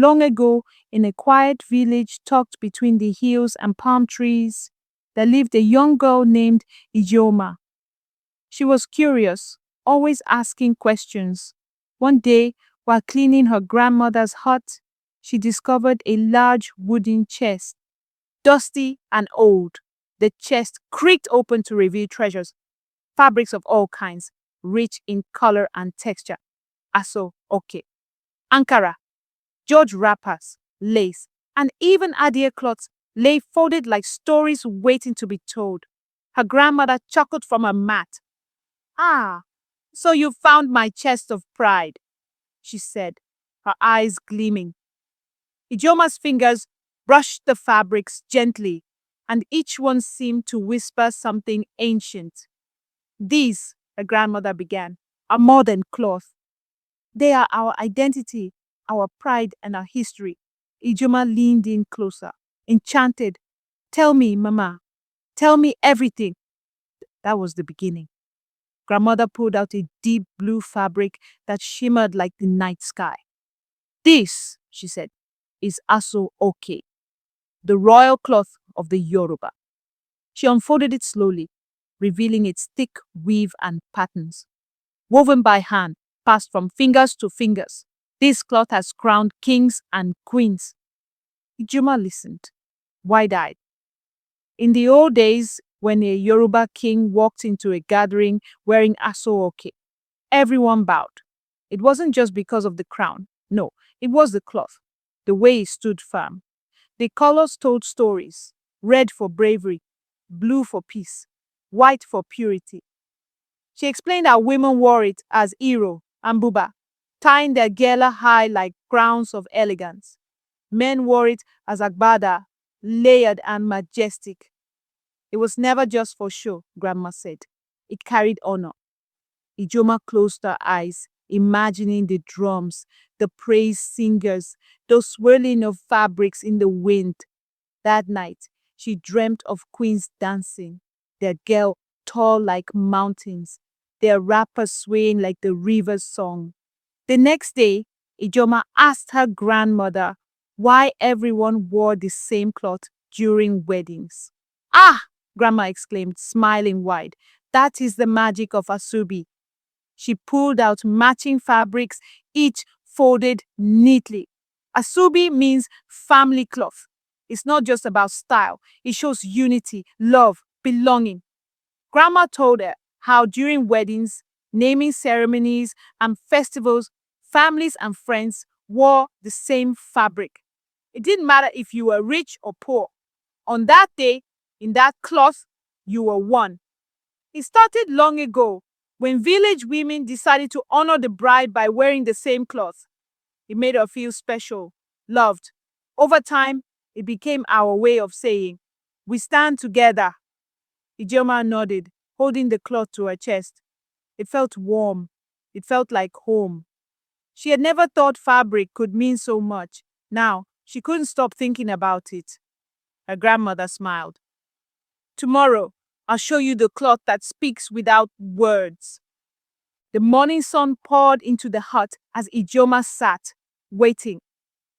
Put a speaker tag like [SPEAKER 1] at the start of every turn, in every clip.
[SPEAKER 1] Long ago, in a quiet village tucked between the hills and palm trees, there lived a young girl named Ijoma. She was curious, always asking questions. One day, while cleaning her grandmother's hut, she discovered a large wooden chest, dusty and old. The chest creaked open to reveal treasures, fabrics of all kinds, rich in color and texture. Aso-oke, Ankara, George wrappers, lace, and even Adire cloths lay folded like stories waiting to be told. Her grandmother chuckled from her mat. "Ah, so you found my chest of pride," she said, her eyes gleaming. Ijoma's fingers brushed the fabrics gently, and each one seemed to whisper something ancient. "These," her grandmother began, "are more than cloth. They are our identity, our pride, and our history." Ijoma leaned in closer, enchanted. "Tell me, Mama. Tell me everything." That was the beginning. Grandmother pulled out a deep blue fabric that shimmered like the night sky. "This," she said, "is aso-oke, the royal cloth of the Yoruba." She unfolded it slowly, revealing its thick weave and patterns. Woven by hand, passed from fingers to fingers, this cloth has crowned kings and queens. Ijoma listened, wide-eyed. In the old days, when a Yoruba king walked into a gathering wearing aso-oke, everyone bowed. It wasn't just because of the crown. No, it was the cloth, the way it stood firm. The colors told stories: red for bravery, blue for peace, white for purity. She explained how women wore it as iro and buba, tying their gela high like crowns of elegance. Men wore it as agbada, layered and majestic. It was never just for show, Grandma said. It carried honor. Ijoma closed her eyes, imagining the drums, the praise singers, those swirling of fabrics in the wind. That night, she dreamt of queens dancing, their girl tall like mountains, their wrappers swaying like the river's song. The next day, Ijoma asked her grandmother why everyone wore the same cloth during weddings. "Ah!" Grandma exclaimed, smiling wide. "That is the magic of Asubi." She pulled out matching fabrics, each folded neatly. Asubi means family cloth. It's not just about style. It shows unity, love, belonging. Grandma told her how during weddings, naming ceremonies, and festivals, families and friends wore the same fabric. It didn't matter if you were rich or poor. On that day, in that cloth, you were one. It started long ago when village women decided to honor the bride by wearing the same cloth. It made her feel special, loved. Over time, it became our way of saying, "We stand together." Ijoma nodded, holding the cloth to her chest. It felt warm. It felt like home. She had never thought fabric could mean so much. Now, she couldn't stop thinking about it. Her grandmother smiled. "Tomorrow, I'll show you the cloth that speaks without words." The morning sun poured into the hut as Ijoma sat, waiting.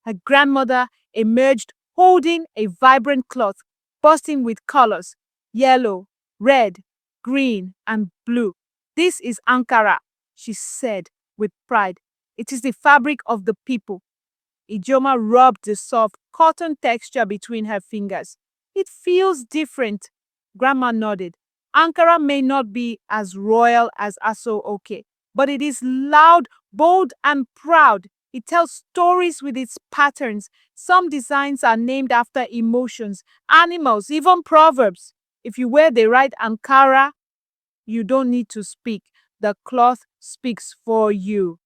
[SPEAKER 1] Her grandmother emerged holding a vibrant cloth, bursting with colors: yellow, red, green, and blue. "This is Ankara," she said with pride. "It is the fabric of the people." Ijoma rubbed the soft cotton texture between her fingers. "It feels different." Grandma nodded. "Ankara may not be as royal as aso-oke, but it is loud, bold, and proud. It tells stories with its patterns. Some designs are named after emotions, animals, even proverbs. If you wear the right Ankara, you don't need to speak. The cloth speaks for you."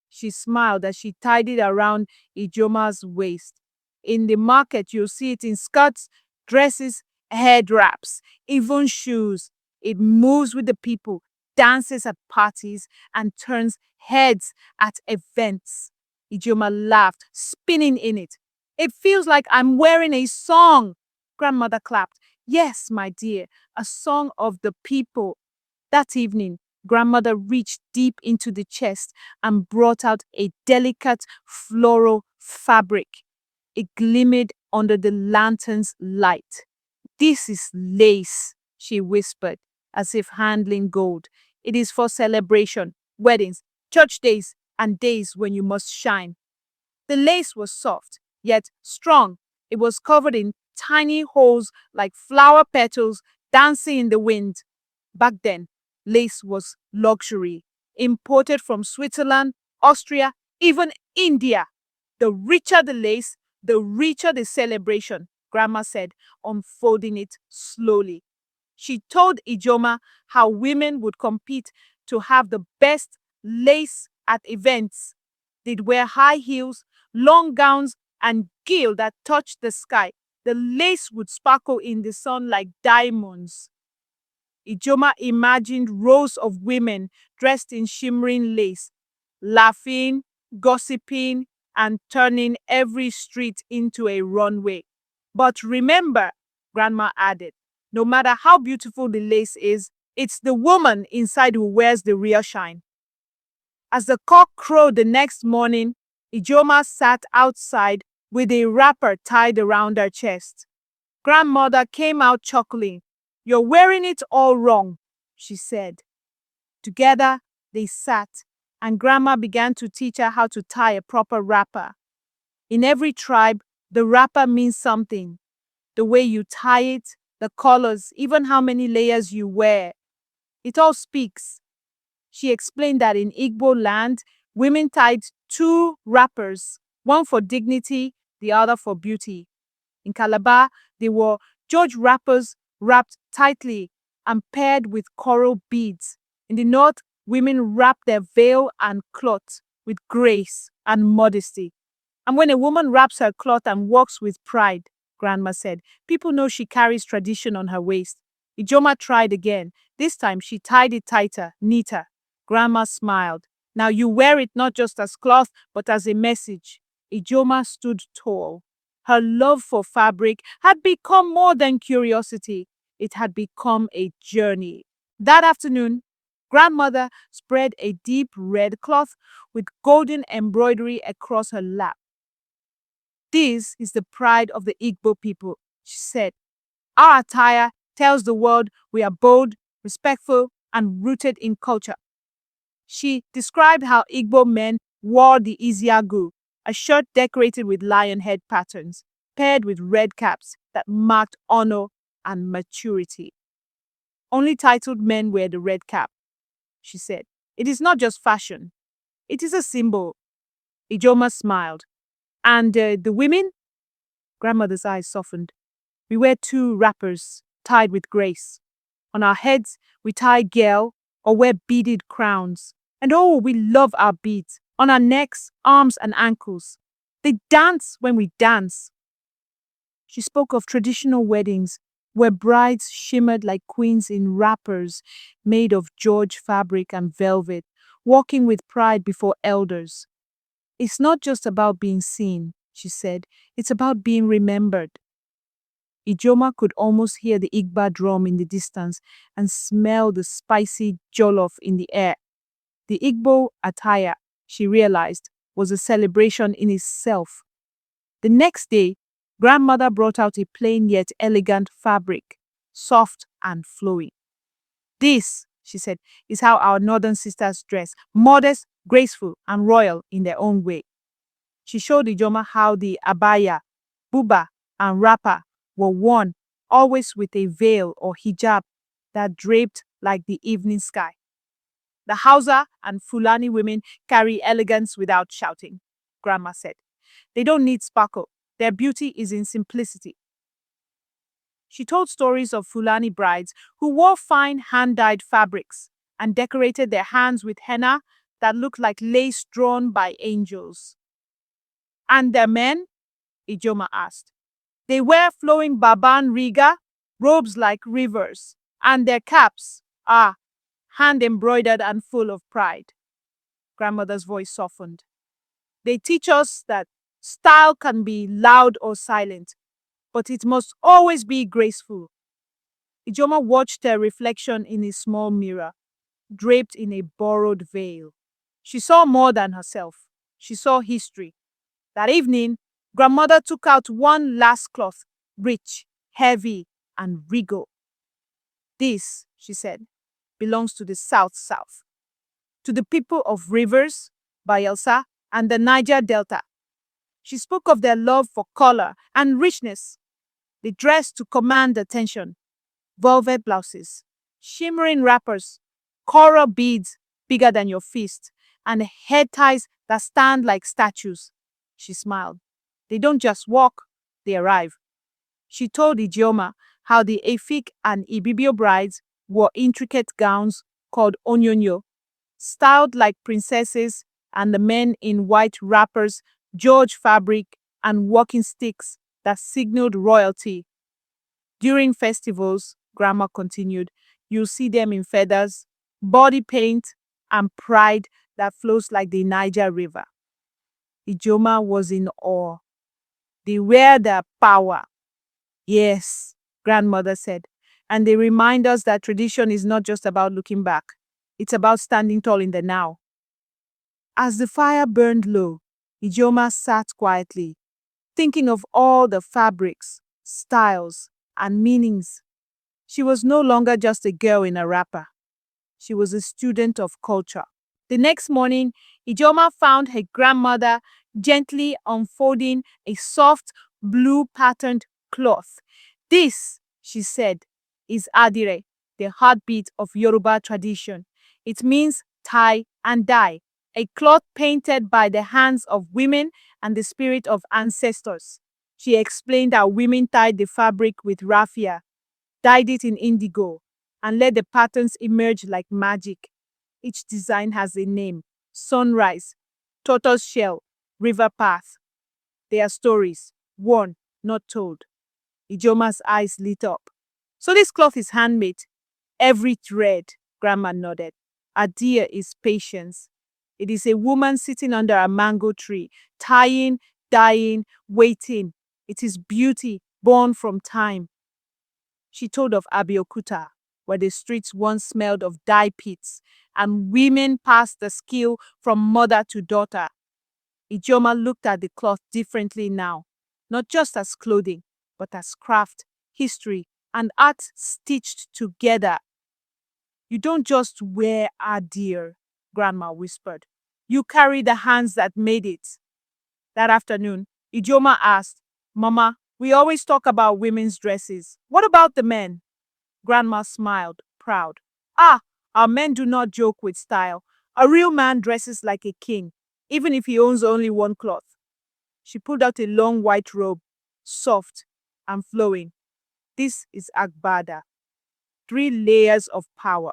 [SPEAKER 1] She smiled as she tied it around Ijoma's waist. "In the market, you'll see it in skirts, dresses, head wraps, even shoes. It moves with the people, dances at parties, and turns heads at events." Ijoma laughed, spinning in it. "It feels like I'm wearing a song." Grandmother clapped. "Yes, my dear, a song of the people." That evening, Grandmother reached deep into the chest and brought out a delicate floral fabric. It glimmered under the lantern's light. "This is lace," she whispered, as if handling gold. "It is for celebration, weddings, church days, and days when you must shine." The lace was soft, yet strong. It was covered in tiny holes like flower petals dancing in the wind. Back then, lace was luxury, imported from Switzerland, Austria, even India. "The richer the lace, the richer the celebration," Grandma said, unfolding it slowly. She told Ijoma how women would compete to have the best lace at events. They'd wear high heels, long gowns, and gill that touched the sky. The lace would sparkle in the sun like diamonds. Ijoma imagined rows of women dressed in shimmering lace, laughing, gossiping, and turning every street into a runway. "But remember," Grandma added, "no matter how beautiful the lace is, it's the woman inside who wears the real shine." As the cock crowed the next morning, Ijoma sat outside with a wrapper tied around her chest. Grandmother came out chuckling. "You're wearing it all wrong," she said. Together, they sat, and Grandma began to teach her how to tie a proper wrapper. In every tribe, the wrapper means something. The way you tie it, the colors, even how many layers you wear. It all speaks. She explained that in Igbo land, women tied two wrappers, one for dignity, the other for beauty. In Calabar, they wore George wrappers wrapped tightly and paired with coral beads. In the north, women wrap their veil and cloth with grace and modesty. "And when a woman wraps her cloth and walks with pride," Grandma said, "people know she carries tradition on her waist." Ijoma tried again. This time she tied it tighter, neater. Grandma smiled. "Now you wear it not just as cloth, but as a message." Ijoma stood tall. Her love for fabric had become more than curiosity. It had become a journey. That afternoon, Grandmother spread a deep red cloth with golden embroidery across her lap. "This is the pride of the Igbo people," she said. "Our attire tells the world we are bold, respectful, and rooted in culture." She described how Igbo men wore the Isiagu, a shirt decorated with lion head patterns, paired with red caps that marked honor and maturity. "Only titled men wear the red cap," she said. "It is not just fashion. It is a symbol." Ijoma smiled. "And the women?" Grandmother's eyes softened. "We wear two wrappers tied with grace. On our heads, we tie gel or wear beaded crowns. And oh, we love our beads. On our necks, arms, and ankles. They dance when we dance." She spoke of traditional weddings where brides shimmered like queens in wrappers made of George fabric and velvet, walking with pride before elders. "It's not just about being seen," she said. "It's about being remembered." Ijoma could almost hear the Igba drum in the distance and smell the spicy jollof in the air. The Igbo attire, she realized, was a celebration in itself. The next day, Grandmother brought out a plain yet elegant fabric, soft and flowing. "This," she said, "is how our northern sisters dress, modest, graceful, and royal in their own way." She showed Ijoma how the abaya, buba, and wrapper were worn, always with a veil or hijab that draped like the evening sky. "The Hausa and Fulani women carry elegance without shouting," Grandma said. "They don't need sparkle. Their beauty is in simplicity." She told stories of Fulani brides who wore fine hand-dyed fabrics and decorated their hands with henna that looked like lace drawn by angels. "And their men?" Ijoma asked. "They wear flowing babanriga, robes like rivers, and their caps, hand-embroidered and full of pride." Grandmother's voice softened. "They teach us that style can be loud or silent, but it must always be graceful." Ijoma watched her reflection in a small mirror. draped in a borrowed veil. She saw more than herself. She saw history. That evening, grandmother took out one last cloth, rich, heavy, and regal. This, she said, belongs to the South, to the people of rivers, Bayelsa, and the Niger Delta. She spoke of their love for color and richness. They dressed to command attention: velvet blouses, shimmering wrappers, coral beads bigger than your fist, and head ties that stand like statues. She smiled. They don't just walk, they arrive. She told Ijeoma how the Efik and Ibibio brides wore intricate gowns called onyonyo, styled like princesses, and the men in white wrappers, George fabric, and walking sticks that signaled royalty. During festivals, Grandma continued, you'll see them in feathers, body paint, and pride that flows like the Niger River. Ijoma was in awe. They wear their power. Yes, grandmother said, and they remind us that tradition is not just about looking back. It's about standing tall in the now. As the fire burned low, Ijoma sat quietly, thinking of all the fabrics, styles, and meanings. She was no longer just a girl in a wrapper. She was a student of culture. The next morning, Ijoma found her grandmother gently unfolding a soft, blue-patterned cloth. This, she said, is Adire, the heartbeat of Yoruba tradition. It means tie and dye, a cloth painted by the hands of women and the spirit of ancestors. She explained how women tied the fabric with raffia, dyed it in indigo, and let the patterns emerge like magic. Each design has a name: sunrise, tortoise shell, river path. They are stories, worn, not told. Ijoma's eyes lit up. So this cloth is handmade. Every thread, Grandma nodded. Adire is patience. It is a woman sitting under a mango tree, tying, dyeing, waiting. It is beauty born from time. She told of Abeokuta, where the streets once smelled of dye pits, and women passed the skill from mother to daughter. Ijoma looked at the cloth differently now, not just as clothing, but as craft, history, and art stitched together. You don't just wear Adire, Grandma whispered. You carry the hands that made it. That afternoon, Ijoma asked, Mama, we always talk about women's dresses. What about the men? Grandma smiled, proud. Ah, our men do not joke with style. A real man dresses like a king, even if he owns only one cloth. She pulled out a long white robe, soft and flowing. This is Agbada, 3 layers of power,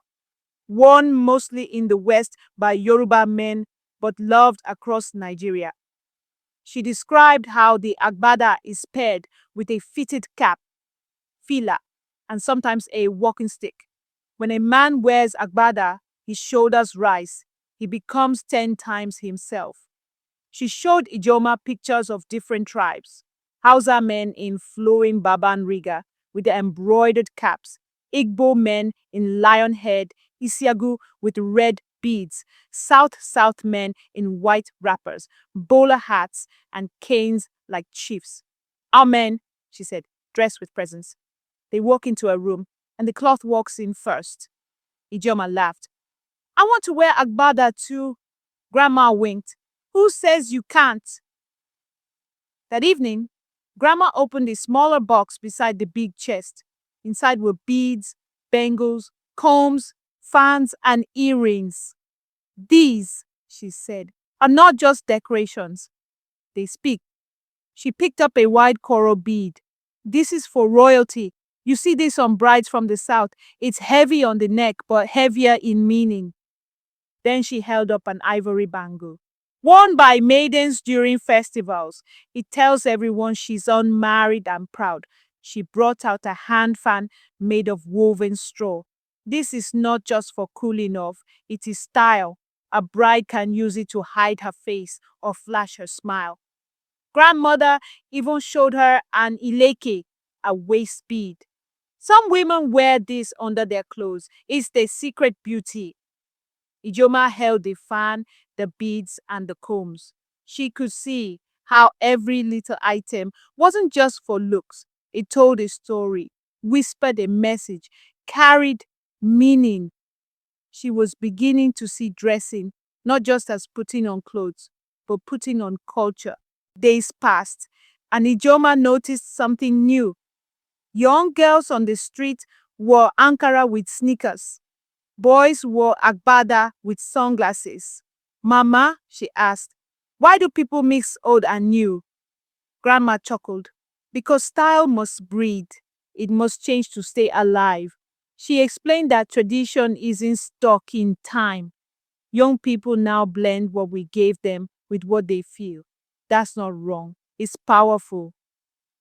[SPEAKER 1] worn mostly in the West by Yoruba men, but loved across Nigeria. She described how the Agbada is paired with a fitted cap, fila, and sometimes a walking stick. When a man wears Agbada, his shoulders rise. He becomes 10 times himself. She showed Ijoma pictures of different tribes. Hausa men in flowing babanriga with the embroidered caps, Igbo men in lion head, Isiagu with red beads, South men in white wrappers, bowler hats, and canes like chiefs. Our men, she said, dress with presence. They walk into a room, and the cloth walks in first. Ijoma laughed. I want to wear Agbada too. Grandma winked. Who says you can't? That evening, Grandma opened a smaller box beside the big chest. Inside were beads, bangles, combs, fans, and earrings. These, she said, are not just decorations. They speak. She picked up a wide coral bead. This is for royalty. You see this on brides from the south. It's heavy on the neck, but heavier in meaning. Then she held up an ivory bangle. Worn by maidens during festivals. It tells everyone she's unmarried and proud. She brought out a hand fan made of woven straw. This is not just for cooling off. It is style. A bride can use it to hide her face or flash her smile. Grandmother even showed her an ileke, a waist bead. Some women wear this under their clothes. It's their secret beauty. Ijoma held the fan, the beads, and the combs. She could see how every little item wasn't just for looks. It told a story, whispered a message, carried meaning. She was beginning to see dressing not just as putting on clothes, but putting on culture. Days passed, and Ijoma noticed something new. Young girls on the street wore Ankara with sneakers. Boys wore agbada with sunglasses. Mama, she asked, why do people mix old and new? Grandma chuckled. Because style must breathe. It must change to stay alive. She explained that tradition isn't stuck in time. Young people now blend what we gave them with what they feel. That's not wrong. It's powerful.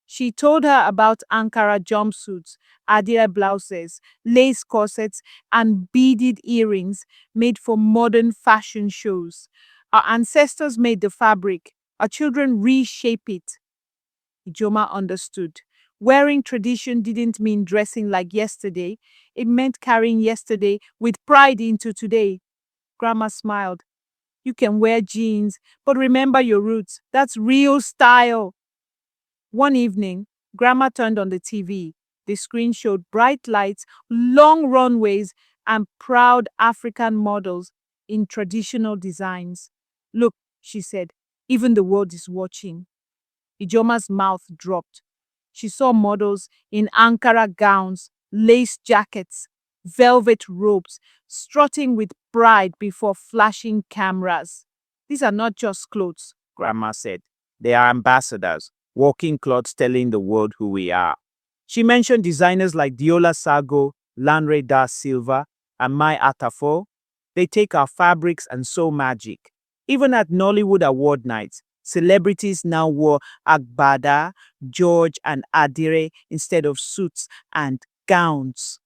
[SPEAKER 1] She told her about Ankara jumpsuits, Adire blouses, lace corsets, and beaded earrings made for modern fashion shows. Our ancestors made the fabric. Our children reshape it. Ijoma understood. Wearing tradition didn't mean dressing like yesterday. It meant carrying yesterday with pride into today. Grandma smiled. You can wear jeans, but remember your roots. That's real style. One evening, Grandma turned on the TV. The screen showed bright lights, long runways, and proud African models in traditional designs. Look, she said, even the world is watching. Ijoma's mouth dropped. She saw models in Ankara gowns, lace jackets, velvet robes, strutting with pride before flashing cameras. These are not just clothes, Grandma said. They are ambassadors, walking cloths telling the world who we are. She mentioned designers like Diola Sago, Lanre da Silva, and Mai Atafo. They take our fabrics and sew magic. Even at Nollywood award nights, celebrities now wore agbada, George, and Adire instead of suits and gowns.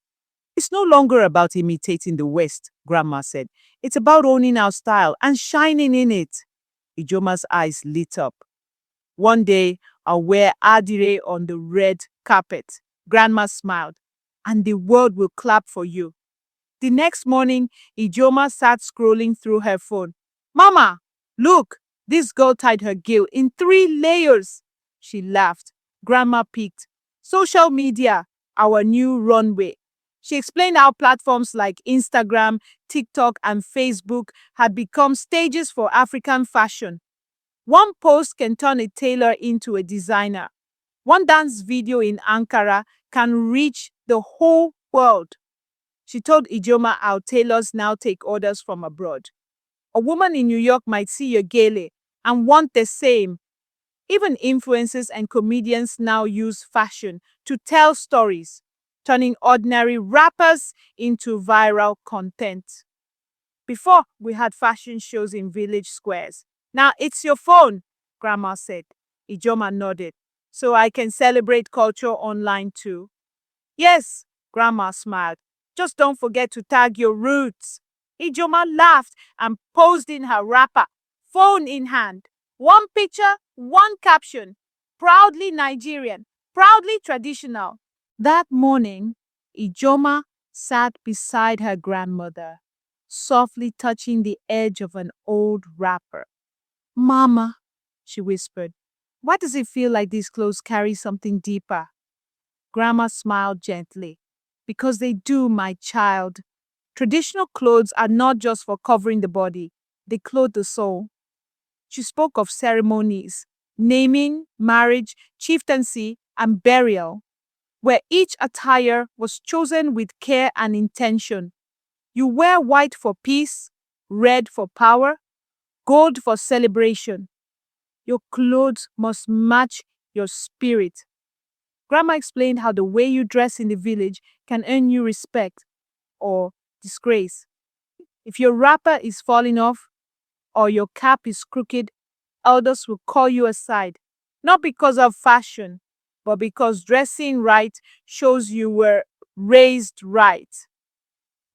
[SPEAKER 1] It's no longer about imitating the West, Grandma said. It's about owning our style and shining in it. Ijoma's eyes lit up. One day, I'll wear Adire on the red carpet. Grandma smiled. And the world will clap for you. The next morning, Ijoma sat scrolling through her phone. Mama, look, this girl tied her gill in 3 layers. She laughed. Grandma peeked. Social media, our new runway. She explained how platforms like Instagram, TikTok, and Facebook had become stages for African fashion. One post can turn a tailor into a designer. One dance video in Ankara can reach the whole world. She told Ijoma how tailors now take orders from abroad. A woman in New York might see your gele and want the same. Even influencers and comedians now use fashion to tell stories, turning ordinary rappers into viral content. Before, we had fashion shows in village squares. Now it's your phone, Grandma said. Ijoma nodded. So I can celebrate culture online too. Yes, Grandma smiled. Just don't forget to tag your roots. Ijoma laughed and posed in her wrapper, phone in hand. One picture, one caption. Proudly Nigerian, proudly traditional. That morning, Ijoma sat beside her grandmother, softly touching the edge of an old wrapper. Mama, she whispered, why does it feel like these clothes carry something deeper? Grandma smiled gently. Because they do, my child. Traditional clothes are not just for covering the body, they clothe the soul. She spoke of ceremonies, naming, marriage, chieftaincy, and burial, where each attire was chosen with care and intention. You wear white for peace, red for power, gold for celebration. Your clothes must match your spirit. Grandma explained how the way you dress in the village can earn you respect or disgrace. If your wrapper is falling off or your cap is crooked, elders will call you aside, not because of fashion, but because dressing right shows you were raised right.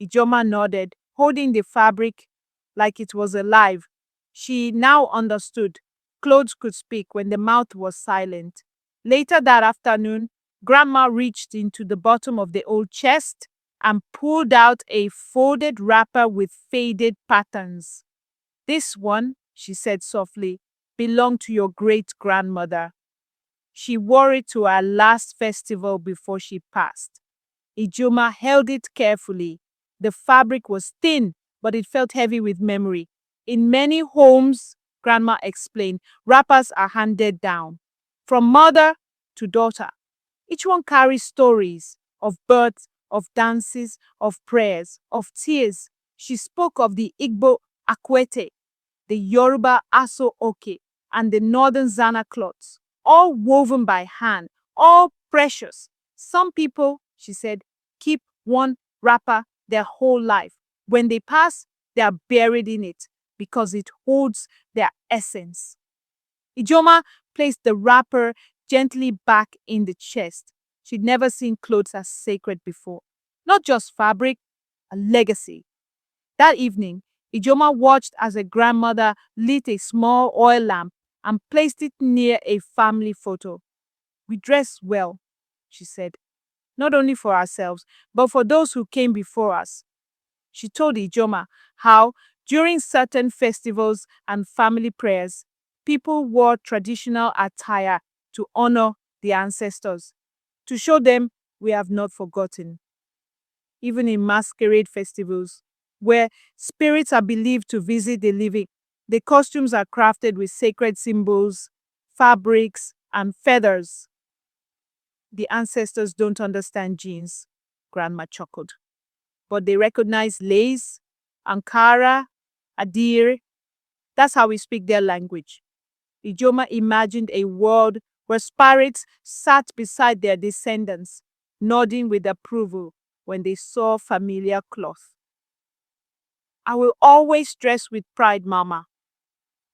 [SPEAKER 1] Ijoma nodded, holding the fabric like it was alive. She now understood. Clothes could speak when the mouth was silent. Later that afternoon, Grandma reached into the bottom of the old chest and pulled out a folded wrapper with faded patterns. "This one," she said softly, "belonged to your great-grandmother. She wore it to our last festival before she passed." Ijoma held it carefully. The fabric was thin, but it felt heavy with memory. "In many homes," Grandma explained, "wrappers are handed down from mother to daughter. Each one carries stories of birth, of dances, of prayers, of tears." She spoke of the Igbo akwete, the Yoruba aso-oke, and the northern Zana cloths, all woven by hand, all precious. "Some people," she said, "keep one wrapper their whole life. When they pass, they are buried in it because it holds their essence." Ijoma placed the wrapper gently back in the chest. She'd never seen clothes as sacred before. Not just fabric, a legacy. That evening, Ijoma watched as her grandmother lit a small oil lamp and placed it near a family photo. "We dress well," she said, "not only for ourselves, but for those who came before us." She told Ijoma how, during certain festivals and family prayers, people wore traditional attire to honor the ancestors, to show them we have not forgotten. Even in masquerade festivals, where spirits are believed to visit the living, the costumes are crafted with sacred symbols, fabrics, and feathers. "The ancestors don't understand jeans," Grandma chuckled, "but they recognize lace, Ankara, Adire. That's how we speak their language." Ijoma imagined a world where spirits sat beside their descendants, nodding with approval when they saw familiar cloth. "I will always dress with pride, Mama,"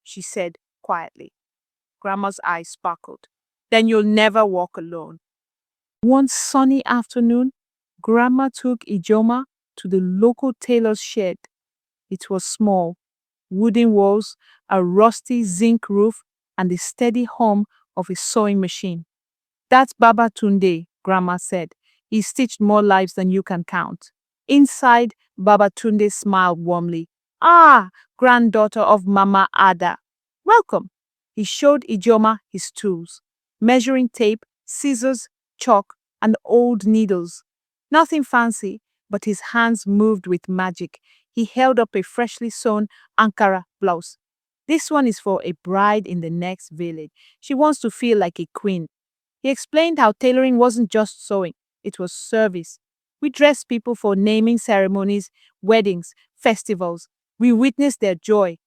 [SPEAKER 1] she said quietly. Grandma's eyes sparkled. "Then you'll never walk alone." One sunny afternoon, Grandma took Ijoma to the local tailor's shed. It was small, wooden walls, a rusty zinc roof, and the steady hum of a sewing machine. "That's Baba Tunde," Grandma said. "He stitched more lives than you can count." Inside, Baba Tunde smiled warmly. "Ah, granddaughter of Mama Ada. Welcome." He showed Ijoma his tools: measuring tape, scissors, chalk, and old needles. Nothing fancy, but his hands moved with magic. He held up a freshly sewn Ankara blouse. "This one is for a bride in the next village. She wants to feel like a queen." He explained how tailoring wasn't just sewing, it was service. We dressed people for naming ceremonies, weddings, festivals. We witnessed their joy.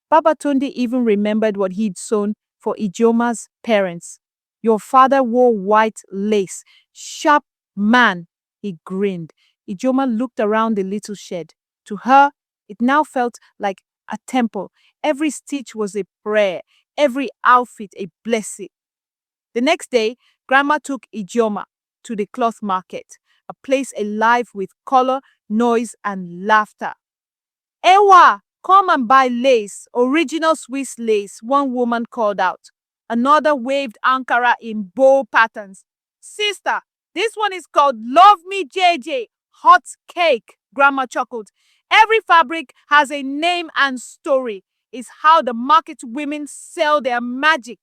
[SPEAKER 1] Baba Tunde even remembered what he'd sewn for Ijoma's parents. "Your father wore white lace. Sharp man," he grinned. Ijoma looked around the little shed. To her, it now felt like a temple. Every stitch was a prayer, every outfit a blessing. The next day, Grandma took Ijoma to the cloth market, a place alive with color, noise, and laughter. "Ewa, come and buy lace, original Swiss lace," one woman called out. Another waved Ankara in bold patterns. "Sister, this one is called Love Me JJ, hot cake," Grandma chuckled. "Every fabric has a name and story. It's how the market women sell their magic."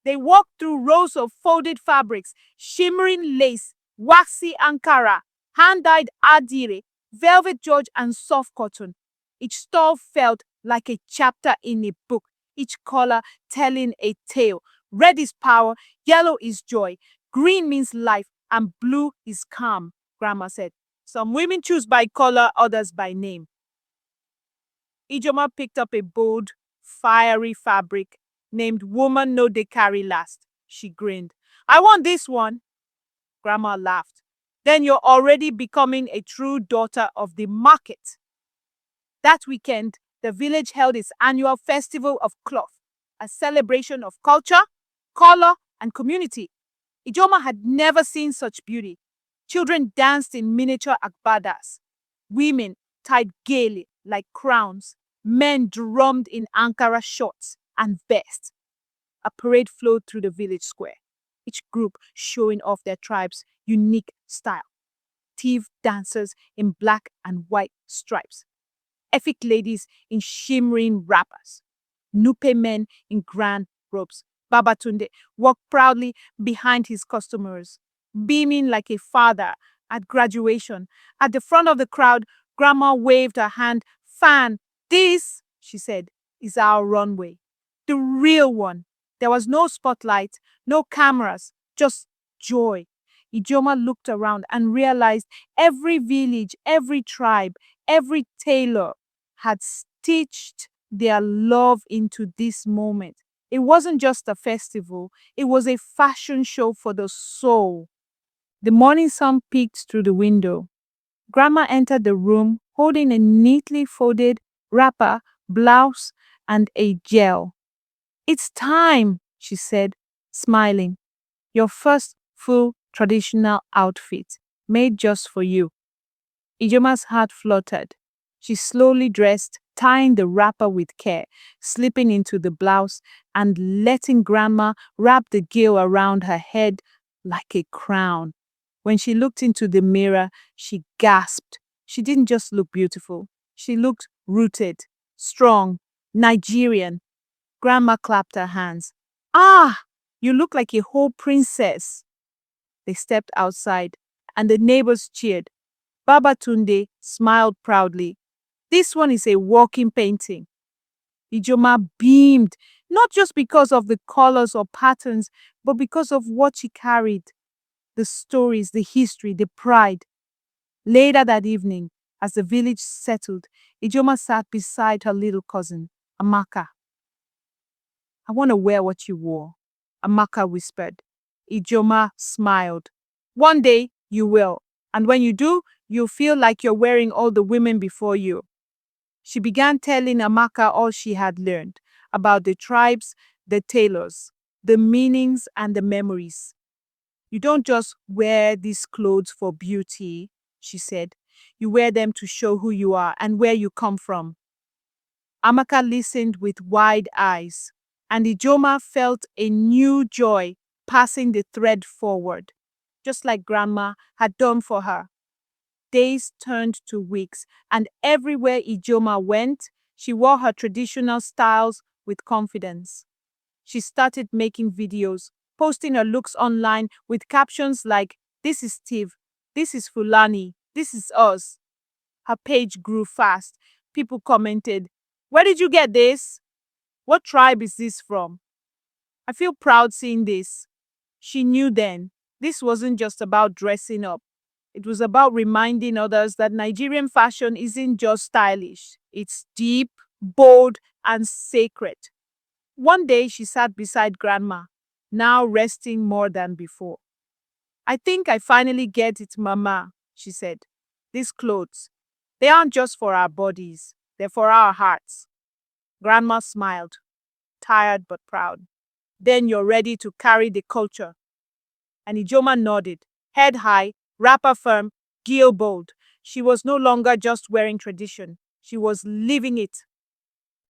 [SPEAKER 1] They walked through rows of folded fabrics, shimmering lace, waxy Ankara, hand-dyed Adire, velvet George, and soft cotton. Each stall felt like a chapter in a book, each color telling a tale. Red is power, yellow is joy, green means life, and blue is calm, Grandma said. "Some women choose by color, others by name." Ijoma picked up a bold, fiery fabric named "Woman No Dey Carry Last." She grinned. "I want this one." Grandma laughed. "Then you're already becoming a true daughter of the market." That weekend, the village held its annual Festival of Cloth, a celebration of culture, color, and community. Ijoma had never seen such beauty. Children danced in miniature agbadas. Women tied gaily like crowns. Men drummed in Ankara shorts and vests. A parade flowed through the village square, each group showing off their tribe's unique style. active dancers in black and white stripes, effic ladies in shimmering wrappers, Nupe men in grand robes. Babatunde walked proudly behind his customers, beaming like a father at graduation. At the front of the crowd, Grandma waved her hand fan. This, she said, is our runway. The real one. There was no spotlight, no cameras, just joy. Ijoma looked around and realized every village, every tribe, every tailor had stitched their love into this moment. It wasn't just a festival, it was a fashion show for the soul. The morning sun peeked through the window. Grandma entered the room holding a neatly folded wrapper, blouse, and a gel. It's time, she said, smiling. Your first full traditional outfit, made just for you. Ijoma's heart fluttered. She slowly dressed, tying the wrapper with care, slipping into the blouse, and letting Grandma wrap the gill around her head like a crown. When she looked into the mirror, she gasped. She didn't just look beautiful. She looked rooted, strong, Nigerian. Grandma clapped her hands. Ah, you look like a whole princess. They stepped outside, and the neighbors cheered. Babatunde smiled proudly. This one is a walking painting. Ijoma beamed, not just because of the colors or patterns, but because of what she carried. The stories, the history, the pride. Later that evening, as the village settled, Ijoma sat beside her little cousin, Amaka. I want to wear what you wore, Amaka whispered. Ijoma smiled. One day, you will. And when you do, you'll feel like you're wearing all the women before you. She began telling Amaka all she had learned about the tribes, the tailors, the meanings and the memories. You don't just wear these clothes for beauty, she said. You wear them to show who you are and where you come from. Amaka listened with wide eyes, and Ijoma felt a new joy passing the thread forward, just like Grandma had done for her. Days turned to weeks, and everywhere Ijoma went, she wore her traditional styles with confidence. She started making videos, posting her looks online with captions like, "This is Steve, this is Fulani, this is us." Her page grew fast. People commented, "Where did you get this? What tribe is this from?" I feel proud seeing this. She knew then this wasn't just about dressing up. It was about reminding others that Nigerian fashion isn't just stylish. It's deep, bold, and sacred. One day she sat beside Grandma, now resting more than before. "I think I finally get it, Mama," she said. "These clothes, they aren't just for our bodies, they're for our hearts." Grandma smiled, tired but proud. "Then you're ready to carry the culture." And Ijoma nodded, head high, wrapper firm, gill bold. She was no longer just wearing tradition. She was living it.